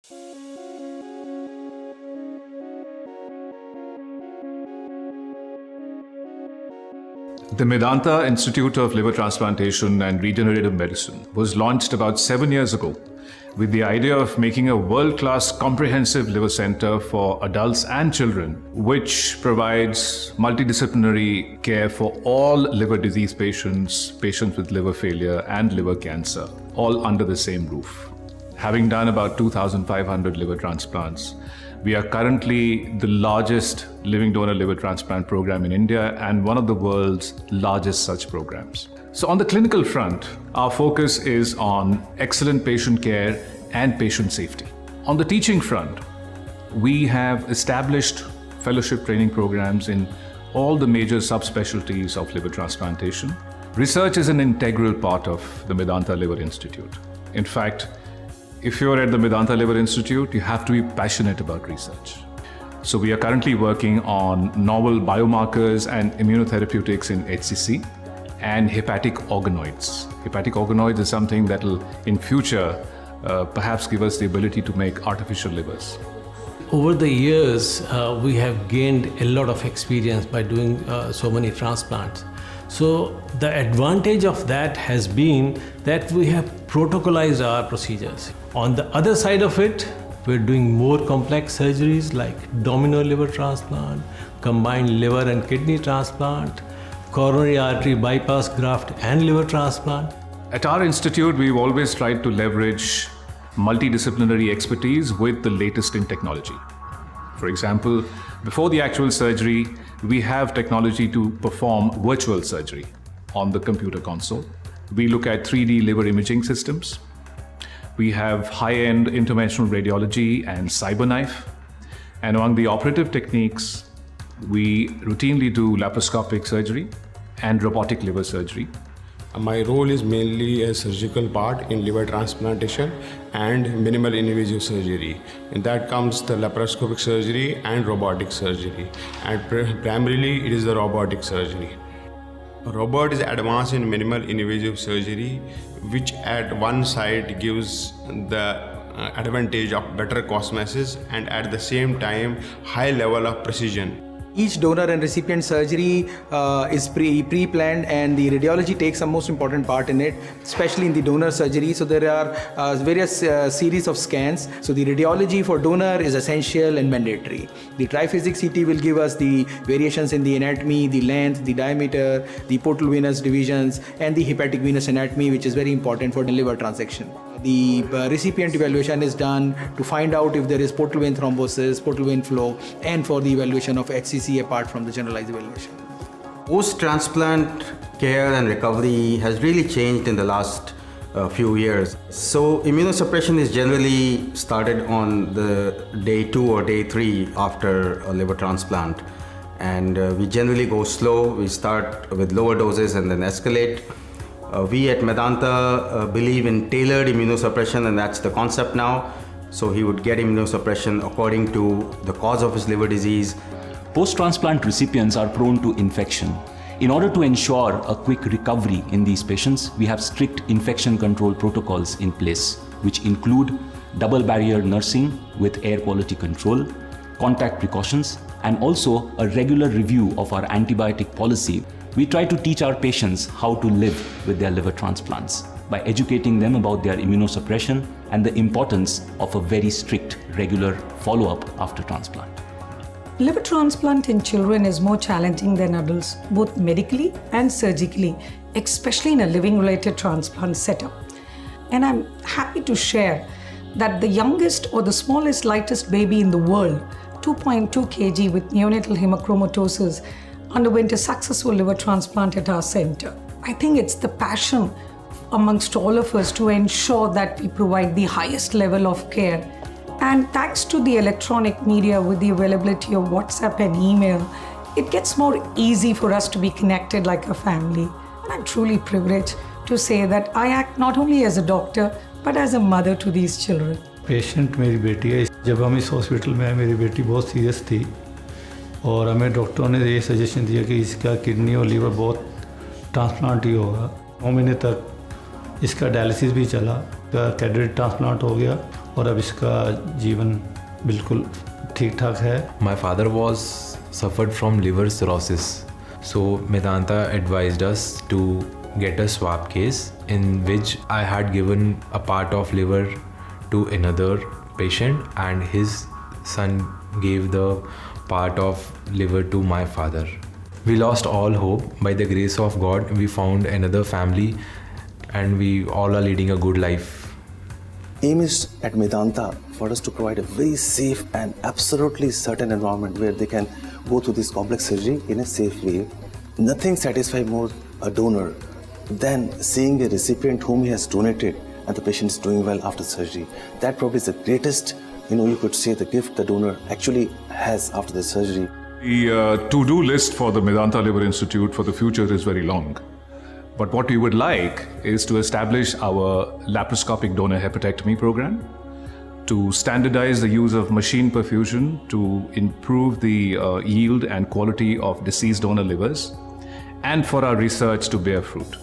The Medanta Institute of Liver Transplantation and Regenerative Medicine was launched about 7 years ago with the idea of making a world-class comprehensive liver center for adults and children, which provides multidisciplinary care for all liver disease patients, patients with liver failure and liver cancer, all under the same roof. Having done about 2,500 liver transplants, we are currently the largest living donor liver transplant program in India and one of the world's largest such programs. So on the clinical front, our focus is on excellent patient care and patient safety. On the teaching front, we have established fellowship training programs in all the major subspecialties of liver transplantation. Research is an integral part of the Medanta Liver Institute. In fact, if you're at the Medanta Liver Institute, you have to be passionate about research. So we are currently working on novel biomarkers and immunotherapeutics in HCC and hepatic organoids. Hepatic organoids is something that will, in future, perhaps give us the ability to make artificial livers. Over the years, we have gained a lot of experience by doing so many transplants. So the advantage of that has been that we have protocolized our procedures. On the other side of it, we're doing more complex surgeries like domino liver transplant, combined liver and kidney transplant, coronary artery bypass graft and liver transplant. At our institute, we've always tried to leverage multidisciplinary expertise with the latest in technology. For example, before the actual surgery, we have technology to perform virtual surgery on the computer console. We look at 3D liver imaging systems. We have high-end interventional radiology and CyberKnife. And among the operative techniques, we routinely do laparoscopic surgery and robotic liver surgery. My role is mainly a surgical part in liver transplantation and minimal invasive surgery. In that comes the laparoscopic surgery and robotic surgery. And primarily it is the robotic surgery. A robot is advanced in minimal invasive surgery, which at one side gives the advantage of better cosmesis and at the same time high level of precision. Each donor and recipient surgery is pre-planned, and the radiology takes a most important part in it, especially in the donor surgery. So there are various series of scans. So the radiology for donor is essential and mandatory. The triphasic CT will give us the variations in the anatomy, the length, the diameter, the portal venous divisions, and the hepatic venous anatomy, which is very important for the liver transection. The recipient evaluation is done to find out if there is portal vein thrombosis, portal vein flow, and for the evaluation of HCC apart from the generalized evaluation. Post-transplant care and recovery has really changed in the last few years. So immunosuppression is generally started on the day 2 or day 3 after a liver transplant. And we generally go slow. We start with lower doses and then escalate. We at Medanta believe in tailored immunosuppression, and that's the concept now. So he would get immunosuppression according to the cause of his liver disease. Post-transplant recipients are prone to infection. In order to ensure a quick recovery in these patients, we have strict infection control protocols in place, which include double barrier nursing with air quality control, contact precautions, and also a regular review of our antibiotic policy. We try to teach our patients how to live with their liver transplants by educating them about their immunosuppression and the importance of a very strict, regular follow-up after transplant. Liver transplant in children is more challenging than adults, both medically and surgically, especially in a living-related transplant setup. And I'm happy to share that the youngest or the smallest, lightest baby in the world, 2.2 kg with neonatal hemochromatosis, underwent a successful liver transplant at our center. I think it's the passion amongst all of us to ensure that we provide the highest level of care. And thanks to the electronic media with the availability of WhatsApp and email, it gets more easy for us to be connected like a family. And I'm truly privileged to say that I act not only as a doctor, but as a mother to these children. Patient मेरी बेटी है. जब हम इस hospital में आए, मेरी बेटी बहुत सीरियस थी और हमें डॉक्टरों ने ये सजेशन दिया कि इसका किडनी और लीवर बहुत ट्रांसप्लांट ही होगा. 9 महीने तक इसका डायलिसिस भी चला. का कैडेट ट्रांसप्लांट हो गया और अब इसका जीवन बिल्कुल ठीक ठाक है। My father was suffered from liver cirrhosis, so Medanta advised us to get a swab case in which I had given a part of liver to another patient and his son gave the part of liver to my father. We lost all hope. By the grace of God, we found another family and we all are leading a good life. Aim is at Medanta for us to provide a very safe and absolutely certain environment where they can go through this complex surgery in a safe way. Nothing satisfies more a donor than seeing a recipient whom he has donated and the patient is doing well after surgery. That probably is the greatest, you could say the gift the donor actually has after the surgery. The to-do list for the Medanta Liver Institute for the future is very long. But what we would like is to establish our laparoscopic donor hepatectomy program, to standardize the use of machine perfusion to improve the yield and quality of deceased donor livers, and for our research to bear fruit.